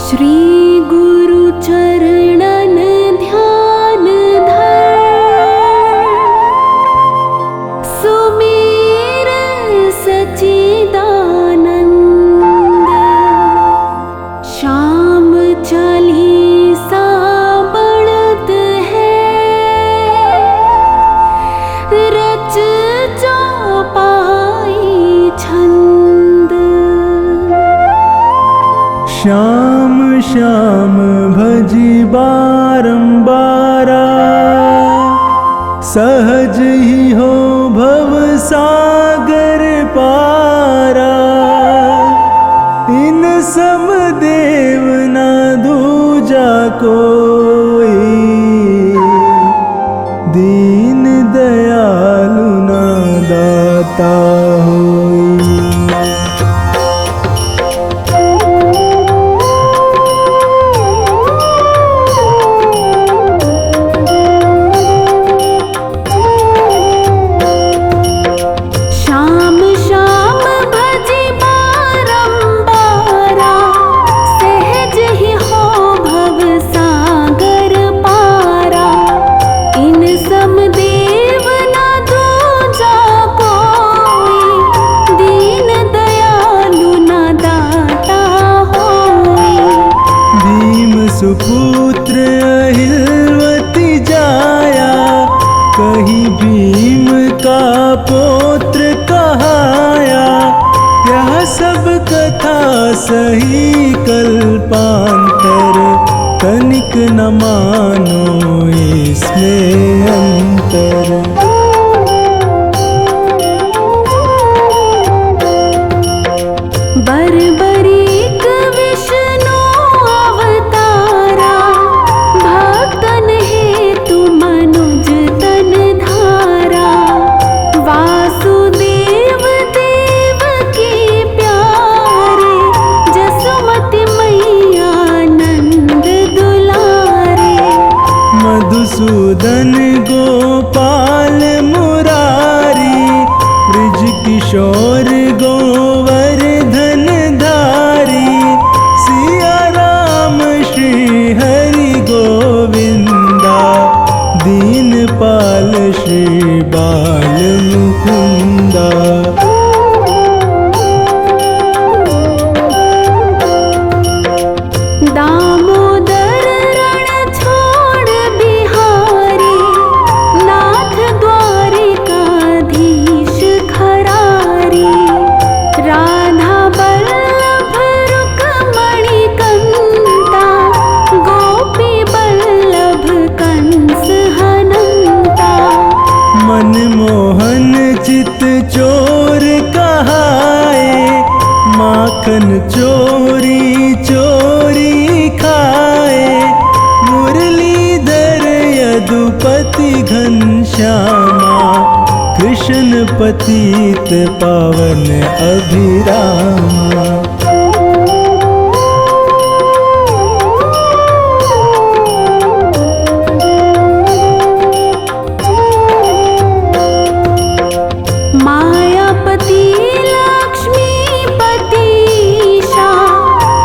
श्री गुरु चरणन ध्यान धर, सुमेर सच्चिदानंद। श्याम चालीसा बढ़त है, रच चौपाई छंद। श्याम श्याम भजी बारंबारा, सहज ही हो भव सागर पारा। इन सम देव ना दूजा कोई, दीन दयालु ना दाता होई। सुपुत्र अहिलवती जाया, कहीं भीम का पौत्र कहाया। यह सब कथा सही कल्पांतर, तनिक न मानो इसमें अंतर। बरबरीक विष्णु अवतारा, भक्तन हेतु मनुज तन धारा। वासुदेव देव की प्यारे, जसुमति मैया नंद दुलारे। मधुसूदन गोपाल मुरारी, ब्रिज किशोर गोवर्धन धारी। सिया राम श्री हरि गोविंदा, दीनपाल श्री बाल मुकुंदा। दामोदर रण छोड़ बिहारी, नाथ द्वारिकाधीश खरारी। राधा बल्लभ रुक्मणी कंता, गोपी बल्लभ कंस हनंता। मनमोहन चित चोर कहाए, माखन चोरी चोरी खाए। मुरलीधर यदुपति घनश्यामा, कृष्ण पतित पावन अभिरामा। मायापति लक्ष्मीपतिशा,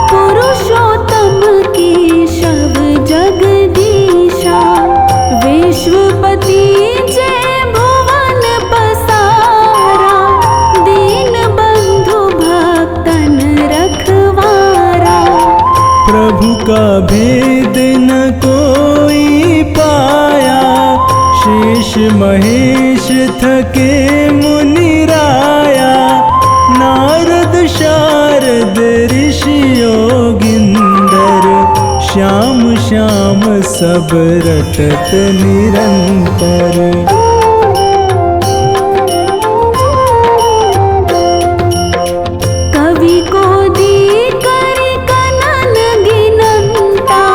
पुरुषोत्तम केशव जगदीशा। विश्वपति जय भुवन पसारा, दीन बंधु भक्तन रखवारा। प्रभु का भेद न कोई पाया, शेष महेश थके मुनिराया। नारद शारद ऋषि योगिंदर, श्याम श्याम सब रटत निरंतर। कवि को दी कर कनन गिनंता,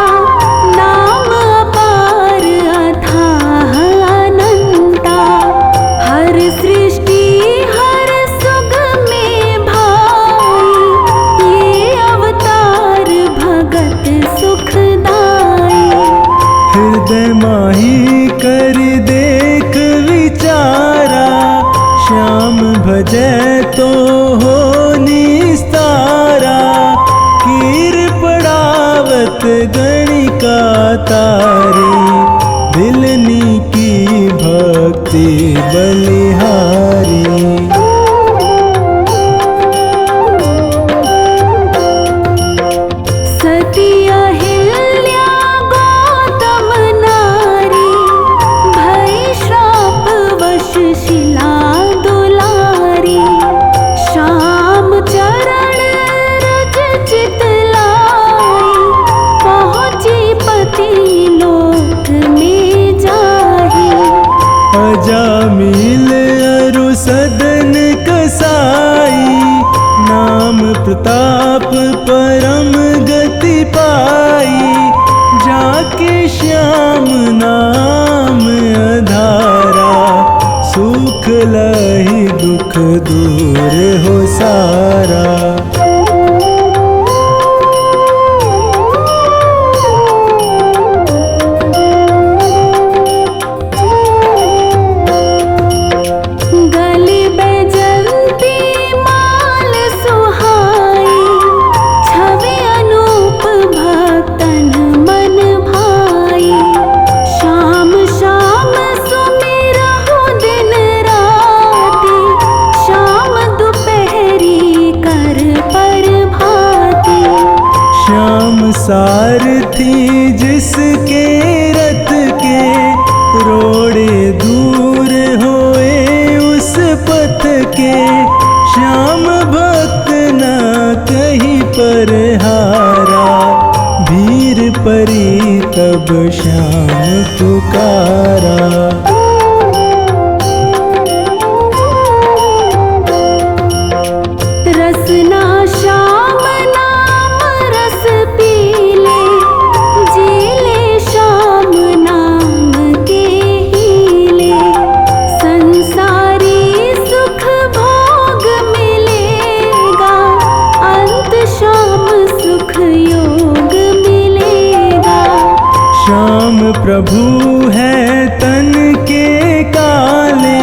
नाम अपार अथाह अनंता। हर सृष्टि हर सुख में भाई, ये अवतार भगत सुखदाई। हृदय माही कर देख विचारा, श्याम भजै तो हो निस्तारा। कीर पड़ाव तारी, दिलनी की भक्ति बलिहारी। सती अहिल्या गौतम नारी, भई श्रापवश शिला दुलारी। श्याम चरण रज चितलाई, पहुँची पति लोक में जाही। अजामिल अरु सदन कसाई, नाम प्रताप परम गति पाई। जाके श्याम नाम अधारा, सुख लहि दुख दूर हो सारा। गले बैजंती माल सुहाई, छवि अनूप भक्तन मन भाई। श्याम श्याम सुमिरहु दिन राति, श्याम दुपहरी कर पर भाती। श्याम सारथी जिसके रथ के, रोड़े दूर होए उस पथ के। श्याम भक्त न कहीं पर हारा, भीर परी तब श्याम पुकारा। रसना श्याम नाम रस पीले, जीले श्याम नाम के हीले। संसारी सुख भोग मिलेगा, अंत श्याम सुख योग मिलेगा। श्याम प्रभु है तन के काले,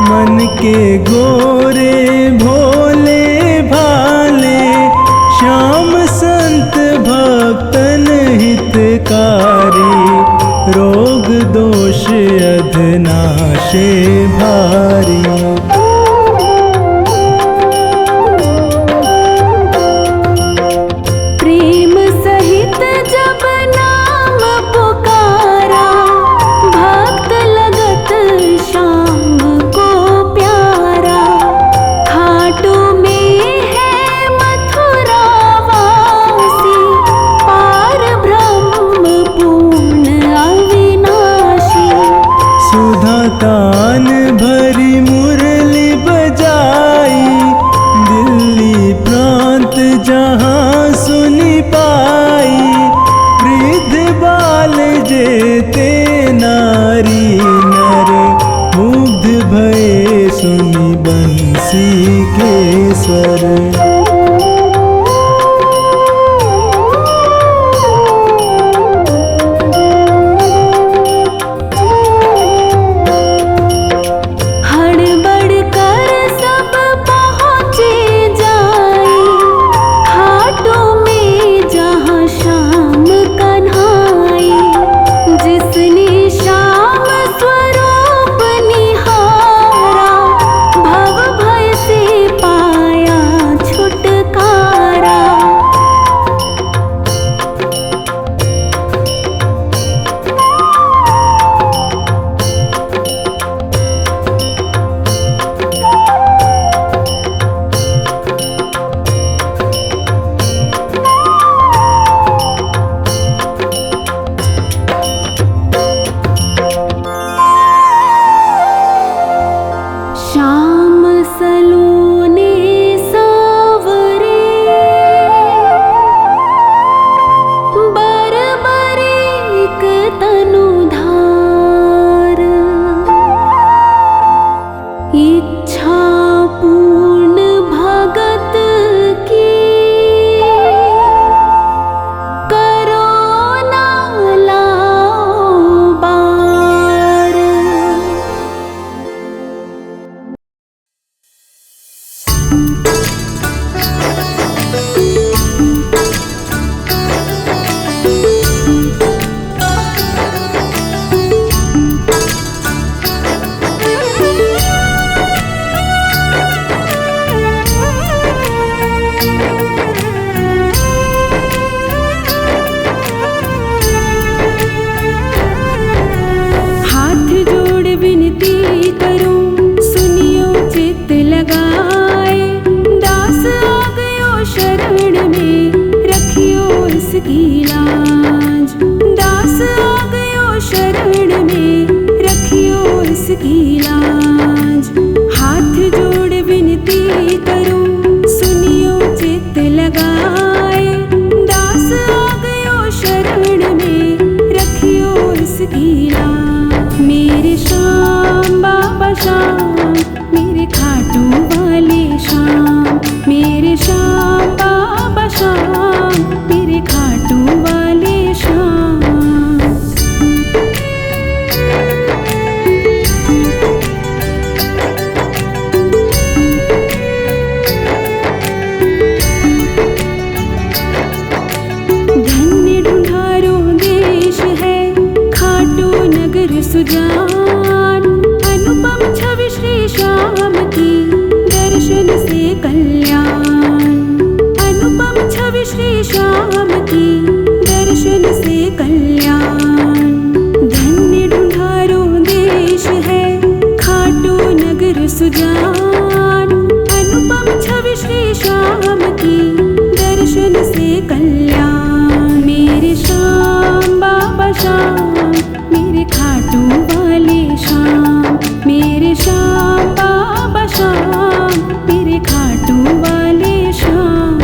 मन के गोरे भोले भाले। श्याम संत भक्तन हितकारी, रोग दोष अधनाशे भारी। प्रेम सहित जब नाम पुकारा, भक्त लगत श्याम को प्यारा। खाटू में है मथुरा वासी, पार ब्रह्म पूर्ण अविनाशी। सुधा तान भरी मुरली बजाई, दिल्ली प्रांत जहाँ सुनी पाई। वृद्ध बाल जेते नारी नर, मुग्ध भये सुनी बंसी के स्वर। हड़बड़ कर सब पहुँचे जाई, खाटू में जहाँ श्याम कन्हाई। जिसने श्याम स्वरूप निहारा, भव भय से पाया छुटकारा। मेरे श्याम बाबा श्याम, मेरे खाटू वाले श्याम। धन्य ढूंढारो देश है खाटू नगर सुजान, अनुपम छवि श्री श्याम की दर्शन से कल्याण। अनुपम छवि श्री श्याम की दर्शन से कल्याण। धन्य ढूंढारो देश है खाटू नगर सुजान, अनुपम छवि श्री श्याम की दर्शन से कल्याण। मेरे श्याम बाबा श्याम, मेरे खाटू वाले श्याम, मेरे श्याम बाबा श्याम, मेरे खाटू वाले श्याम।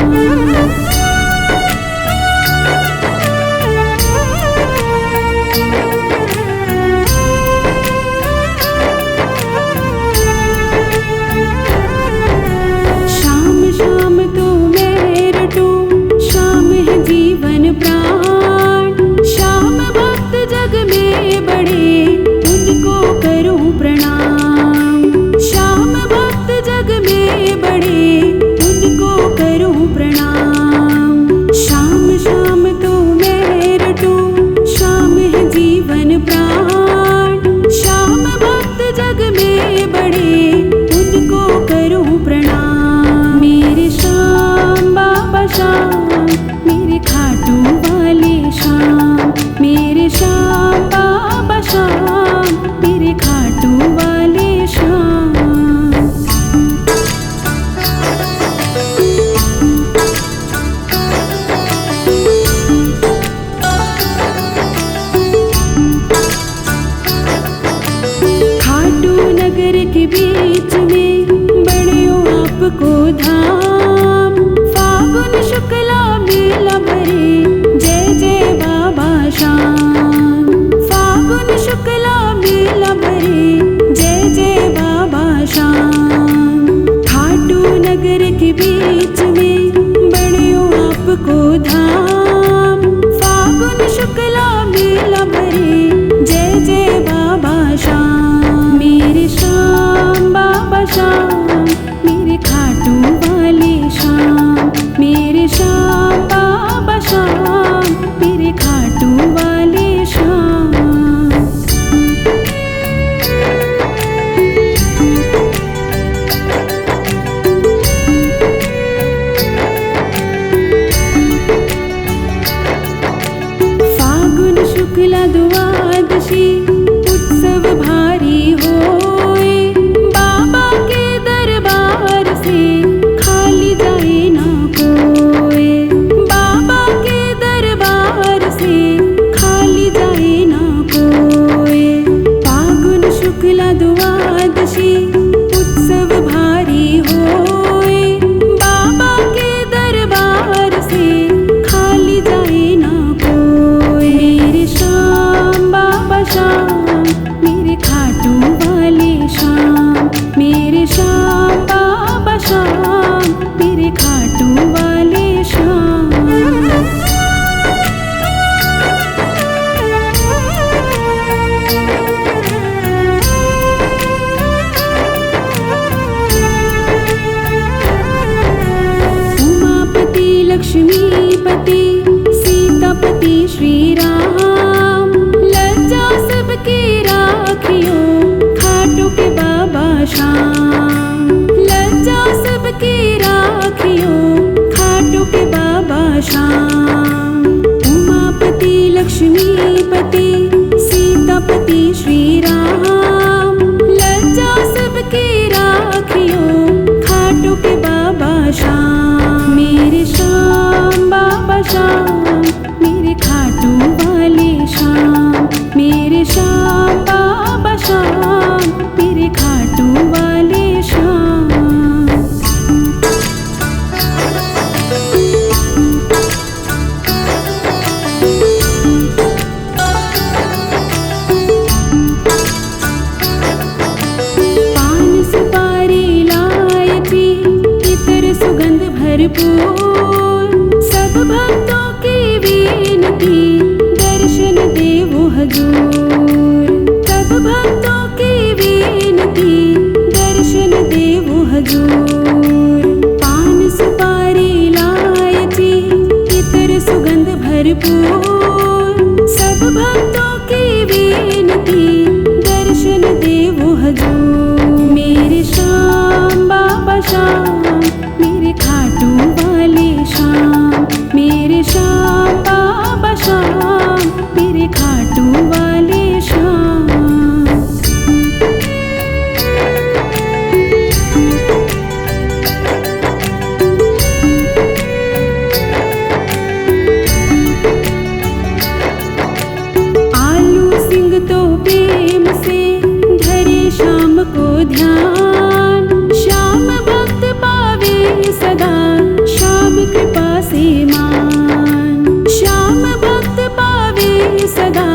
श्याम श्याम तो मैं रटूं, श्याम है जीवन प्राण। श्याम भक्त जग में बड़े, उनको करूं प्रणाम। श्याम भक्त जग में बड़े, उनको करूं प्रणाम। श्याम श्याम तो मैं रटूं, श्याम है जीवन प्राण। श्याम भक्त जग में बड़े, उनको करूं प्रणाम। मेरे श्याम बाबा श्याम, मेरे खाटू वाले श्याम, मेरे श्याम बाबा श्याम, मेरे खाटू वाले श्याम। खाटू नगर के बीच में बड़ियो आपको धाम। फागुन शुक्ला मेला भरे, जय जय बाबा श्याम। फागुन शुक्ला मेला भरे, जय जय बाबा श्याम। खाटू नगर के बीच में बड़ियो आपको धाम। फागुन शुक्ला मेला भरे, जय जय बाबा श्याम। मेरे श्याम बाबा श्याम, मेरे खाटू वाले श्याम, मेरे श्याम बाबा श्याम, मेरे खाटू वाले श्याम। फागुन शुक्ला द्वादशी उत्सव भारी होए, बाबा के दरबार से खाली जाए ना कोई। बाबा के दरबार से खाली जाए ना कोई। फागुन शुक्ला द्वादशी उत्सव भारी होए, बाबा के दरबार से खाली जाए ना कोई। मेरे श्याम बाबा श्याम, मेरे खाटू वाले श्याम, मेरे श्याम बाबा श्याम, मेरे खाटू वाले श्याम। उमापति लक्ष्मीपति सीतापति श्री राम, लज्जा सबकी राखियो खाटू के बाबा श्याम। लज्जा सबकी राखियो खाटू के बाबा श्याम। उमापति लक्ष्मीपति सीतापति श्री राम, लज्जा सबकी राखियो खाटू के बाबा श्याम। मेरे श्याम बाबा श्याम, मेरे खाटू वाले श्याम, मेरे श्याम बाबा श्याम, मेरे खाटू वाले भरपूर। सब भक्तों की विनती दर्शन देवो हजूर। सब भक्तों की विनती दर्शन देवो हजूर। पान सुपारी इलायची इतर सुगंध भरपूर। सब भक्तों की विनती दर्शन देवो हजूर। मेरे श्याम बाबा श्याम मेरे खाटू वाले श्याम। मेरे श्याम बाबा श्याम मेरे खाटू वाले श्याम। आलू सिंह तो प्रेम से धरे श्याम को ध्यान। श्याम भक्त पावे सदा श्याम कृपा से मान। श्याम भक्त पावे सदा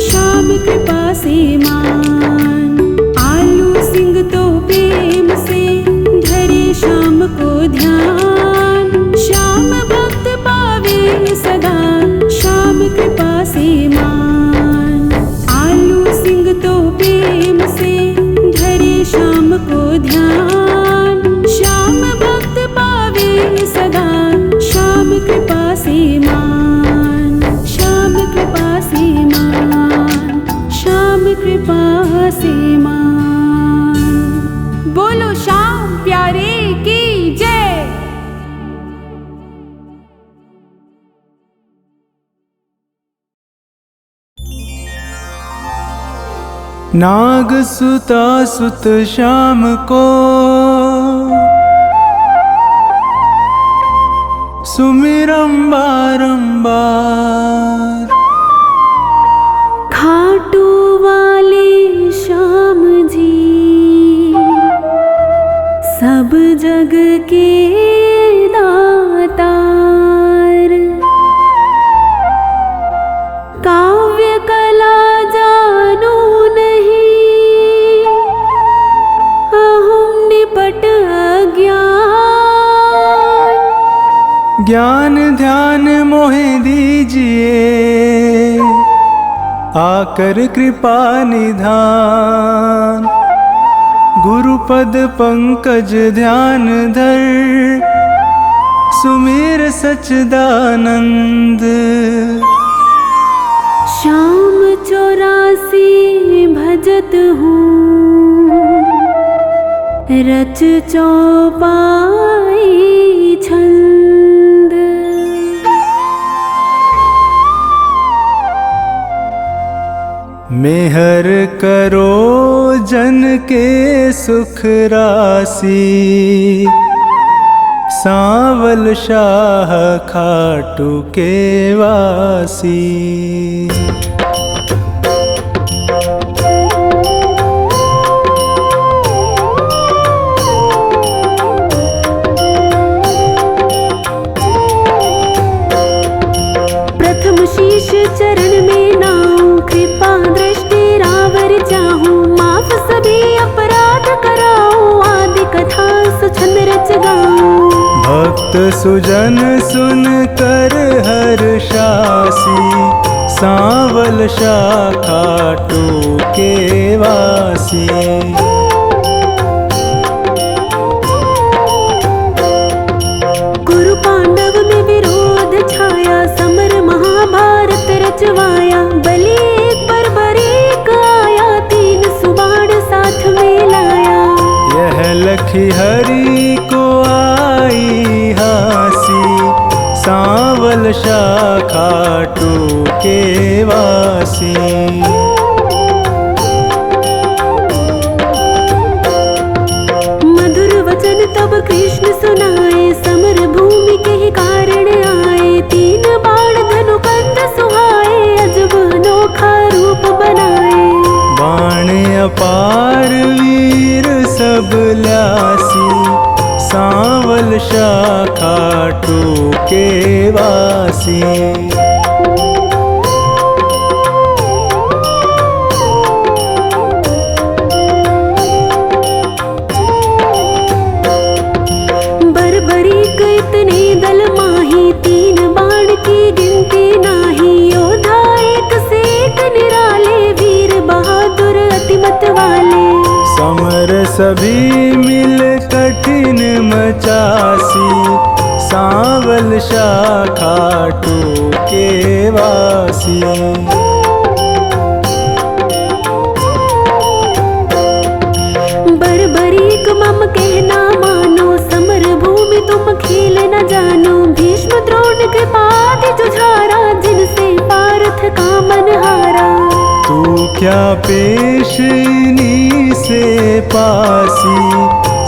श्याम कृपा से मान। आलू सिंह तो प्रेम से धरे श्याम को ध्यान। श्याम भक्त पावे सदा श्याम कृपा से मान। आलू सिंह तो प्रेम से धरे श्याम को ध्यान। श्याम भक्त पावे सदा श्याम कृपा से मान। श्याम कृपा से मान। श्याम कृपा से मान। बोलो श्याम प्यारे की जय। नाग सुता सुत श्याम को सुमिरम बारंबार। खाटू वाले श्याम जी सब जग के दातार। काव्य कला जानो नहीं अहम निपट अज्ञान। ज्ञान ध्यान मोहे दीजिए आकर कृपा निधान। गुरुपद पंकज ध्यान धर सुमिर सच्चिदानंद। श्याम 84 भजत हूँ रच चौपाई छंद। मेहर करो जन के सुख राशि। सांवल शाह खाटू के वासी। प्रथम शीश चरण में नाऊं कृपा दृष्टि रावर चाहूं। माफ सभी अपराध कराऊं आदि कथा सुछंद रच गाऊं। भक्त सुजन सुन कर हर्षासी। सांवल शाह खाटू के वासी। कुरु पांडव में विरोध छाया समर महाभारत रचवाया। बलि एक पर बरीक आया 3 सुबाण साथ में लाया। यह लखी हरि को आई हासी। सांवल शाह खाटू के वासी। मधुर वचन तब कृष्ण सुनाए समर भूमि के ही कारण आए। 3 बाण धनु कंध सुहाए अजब अनोखा रूप बनाए। बाण अपार वीर सब ल्यासी। सांवल शाह खाटू के वासी। कितने दल माही, 3 बाण की गिनती नाही। योद्धा एक से एक निराले, वीर बहादुर अति मत वाले। समर सभी मिल कठिन मचासी, सांवल शाखा टूके वासी। बर्बरीक मम कहना मानो, समर भूमि तुम खेल न जानो। भीष्म द्रोण कृपादि जुझारा, जिनसे पार्थ का मन हारा। तू क्या पेशनी से पासी,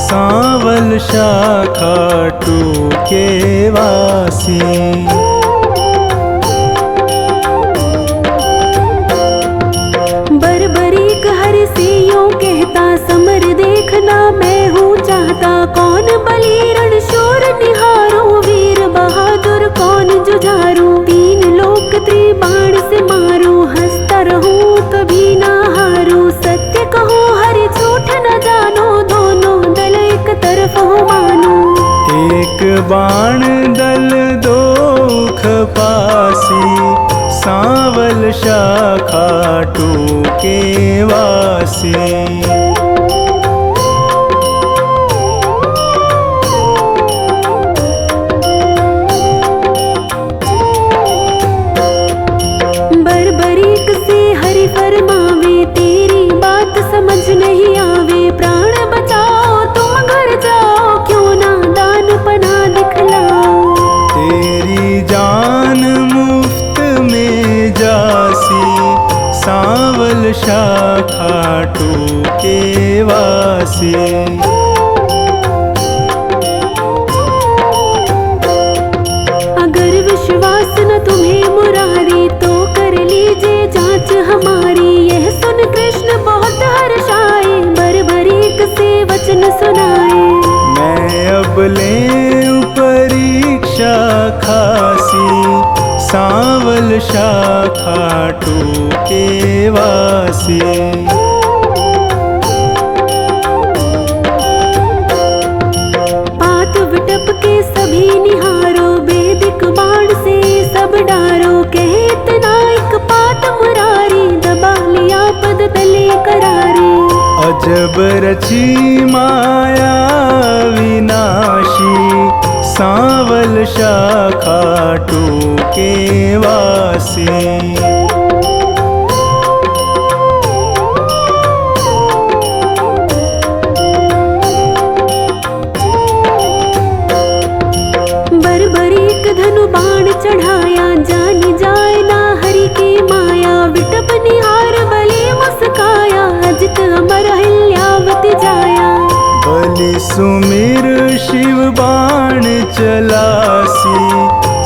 सांवल शाखा टूके वासी। बर्बरीक हरि से यूं कहता, समर देखना मैं हूँ चाहता। कौन बली रणशूर निहारो, वीर बहादुर कौन जुझारू। 3 लोक त्रिबाण से मारो, हंसता रहूं कभी ना हारो। सत्य कहो हरि झूठ न जानो, दोनों दल एक तरफ हो मानो। एक बाण दल दोख पासी, सांवल शाखा टूके वासी। बर्बरीक से हरि फरमावे, तेरी बात समझ नहीं आवे। प्राण बचाओ तुम घर जाओ, क्यों ना दान पना दिखलाओ। तेरी जान मुफ्त में जासी, सांवल शाखा टूके वासी। अगर विश्वास न तुम्हें मुरारी, तो कर लीजिए जांच हमारी। यह सुन कृष्ण बहुत हर्षाए, बर्बरीक से वचन सुनाए। मैं अब ले परीक्षा खासी, सांवल शाखा टूके वासी। पात विटप के सभी निहारो, वेदिक बाण से सब डारो। कहे इतना एक पात मुरारी, दबा लिया पद तले करारे। अजब रची माया विनाशी, सांवल शाखा टूके वासी। बर्बरीक धनु बाण चढ़ाया, जानी जाए ना हरि की माया। विटप निहार बलि मुस्काया, अजित अमर हिल्यावति जाया। बलि सुमिर शिव बाण चलासी,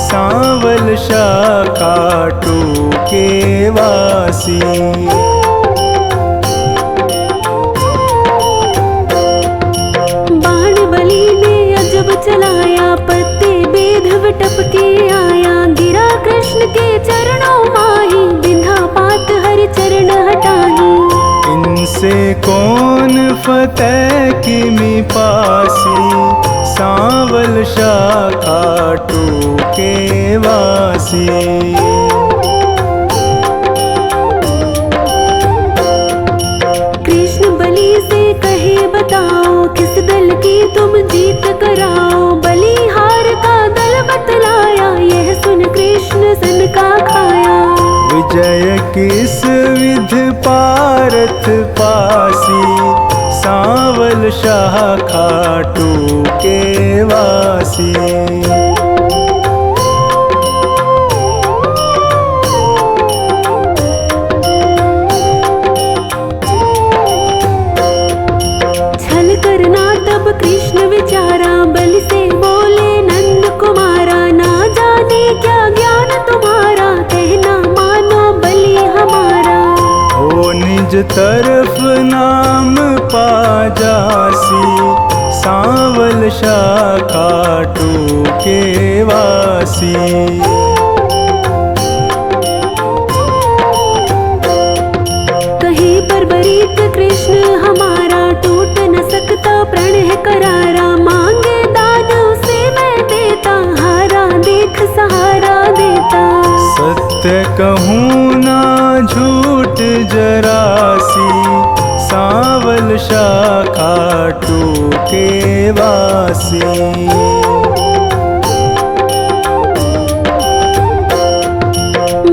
सांवल शाखा टूके वासी। बाण बलि ने अजब चलाया, पत्ते बेध विटप के आया। गिरा कृष्ण के चरणों माही, बिंधा पात हरि चरण हटाही। इनसे कौन फतेह किमि पासी, सांवल शाखा टूके वासी। कृष्ण बलि से कहे बताओ, किस दल की तुम जीत कराओ। बलिहार का दल बतलाया, यह सुन कृष्ण सन का खाया। विजय किस विध पारथ पासी, सांवल शाखा टूके वासी। छल करना तब कृष्ण विचारा, बलि से बोले नंद कुमारा। ना जाने क्या ज्ञान तुम्हारा, कहना मानो बलि हमारा। हो निज तरफ नाम पा जासी, सांवल शाखा टूके वासी। कहे बर्बरीक कृष्ण हमारा, टूट न सकता प्रण है करारा। मांगे दान उसे मैं देता, सत्य कहूँ ना झूठ जरासी, सांवल शाखा टूके वासी।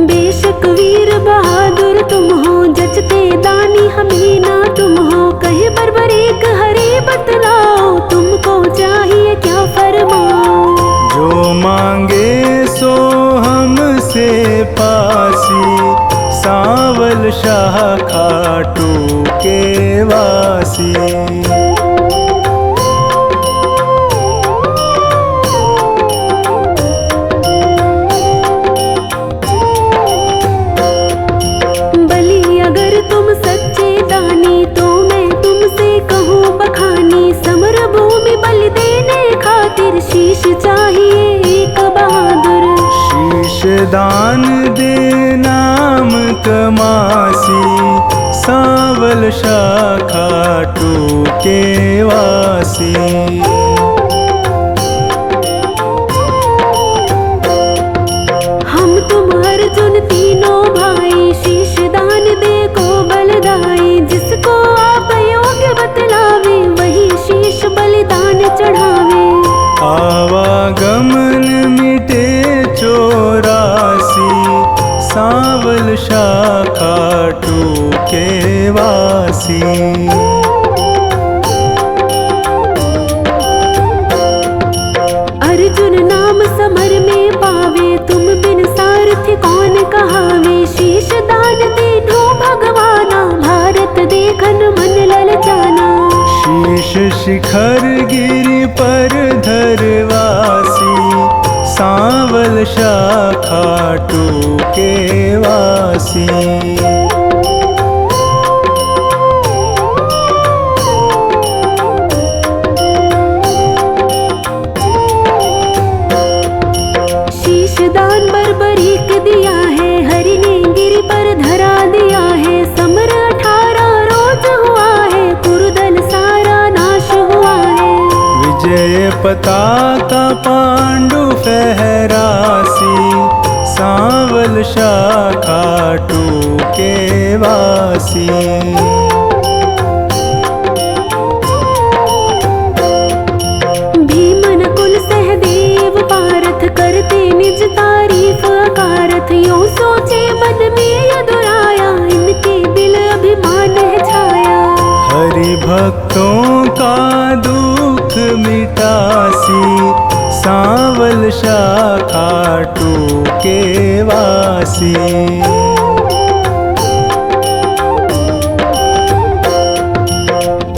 बेशक वीर बहादुर तुम हो, जचते दानी हमें ना तुम हो। कहे बर्बरीक हरे बतलाओ, तुमको चाहिए क्या फरमाओ। जो मांगे सो हमसे पासी, सांवल शाखा टूके वासी। बलि अगर तुम सच्चे दानी, तो मैं तुमसे कहूँ बखानी। समर भूमि बलि देने खातिर शीश चाहिए एक बहादुर। शीश दान दे नाम कमासी, सांवल शाखा टूके वासी। हम तुम अर्जुन तीनों भाई, शीश दान दे को बलदाई। जिसको आप योग्य बतलावे, वही शीश बलिदान चढ़ावे। आवागमन मिटे चौरासी, सांवल शाखा टूके वासी। अर्जुन नाम समर में पावे, तुम बिन सारथी कौन कहावे। शीश दान दीनो भगवाना, भारत देखन मन ललचाना। शीश शिखर गिरि पर धरवासी, सांवल शाखा टूके वासी। शीश दान बर्बरीक दिया है, हरि ने गिरि पर धरा दिया है। समर 18 रोज हुआ है, कुरुदल सारा नाश हुआ है। विजय पताका पांडु फहरासी, सांवल शाखा टूके वासी। भीमन कुल सहदेव पारथ, करते निज तारीफ अकारथ। यूं सोचे मन में यदुराया, इनके दिल अभिमान है छाया। हरि भक्तों का दुख मिटासी, सांवल शाखा टूके वासी।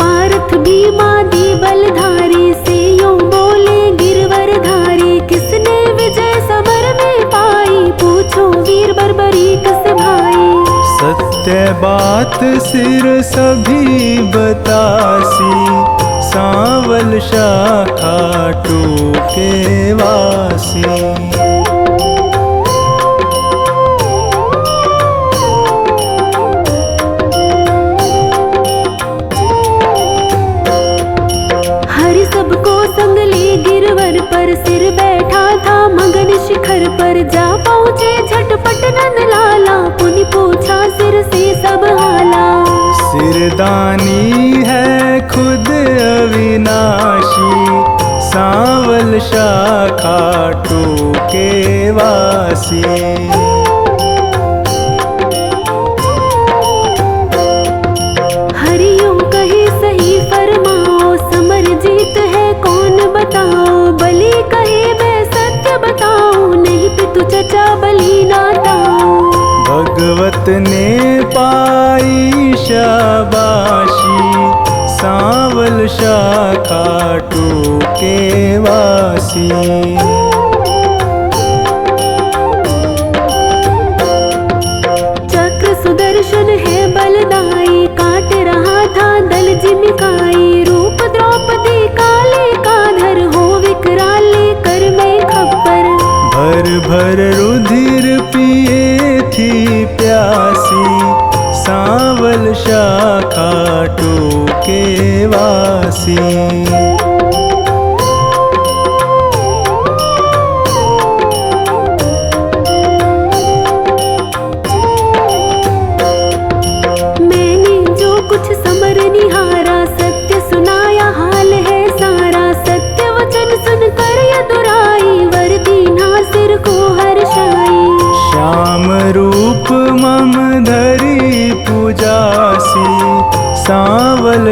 पारथ भीमादि बलधारी, से यूं बोले गिरवर धारी। किसने विजय समर में पाई, पूछो वीर बर्बरीक से भाई। सत्य बात सिर सभी बतासी, सांवल शाखा टूके वासी। हरि सबको संग ले गिरवर पर, सिर बैठा था मगन शिखर पर। जा पहुँचे झटपट नंद लाला, पुनि पूछा सिर से सब हाला। सिरदानी है खुद अविनाशी, सांवल शाखा टूके वासी। हरियों कहे सही फरमाओ, समर जीत है कौन बताओ। बलि कहे मैं सत्य बताऊं, नहीं पितु चचा बलि नाताओ। भगवत ने पाई शाबाशी, सांवल शाखा टूके वासी। चक्र सुदर्शन है बलदाई, काट रहा था दल जिमिकाई। रूप द्रौपदी काले का धर, हो विकराले कर में खप्पर। भर भर रुधिर पिए थी प्यासी, सांवल शाखा टूके वासी।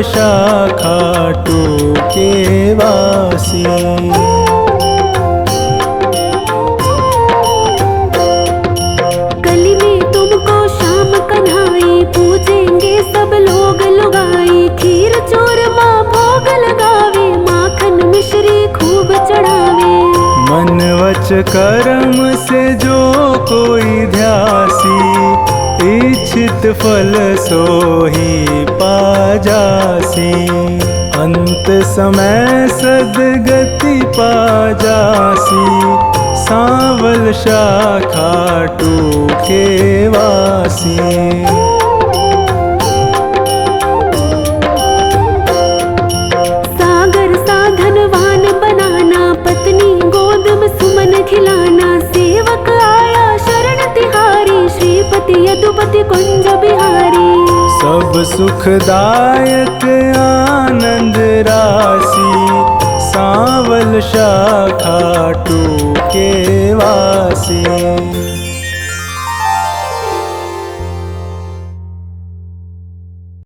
सावल शाखा टोके वासी। कली में तुमको शाम कन्हाई, पूजेंगे सब लोग लुगाई। खीर चूरमा भोग लगावे, माखन मिश्री खूब चढ़ावे। मन वच कर्म से जो कोई ध्यासी, इच्छित फल सोही पाजासी। अंत समय सदगति पाजासी, सावल शाखा टोके वासी। सागर साधनवान बनाना, पत्नी गोद में सुमन खिलाना। सेवक आया शरण तिहारी, श्रीपति यदुपति कुंज बिहारी। सब सुखदायक आनंद राशि, सावल शाखा टोके वासी।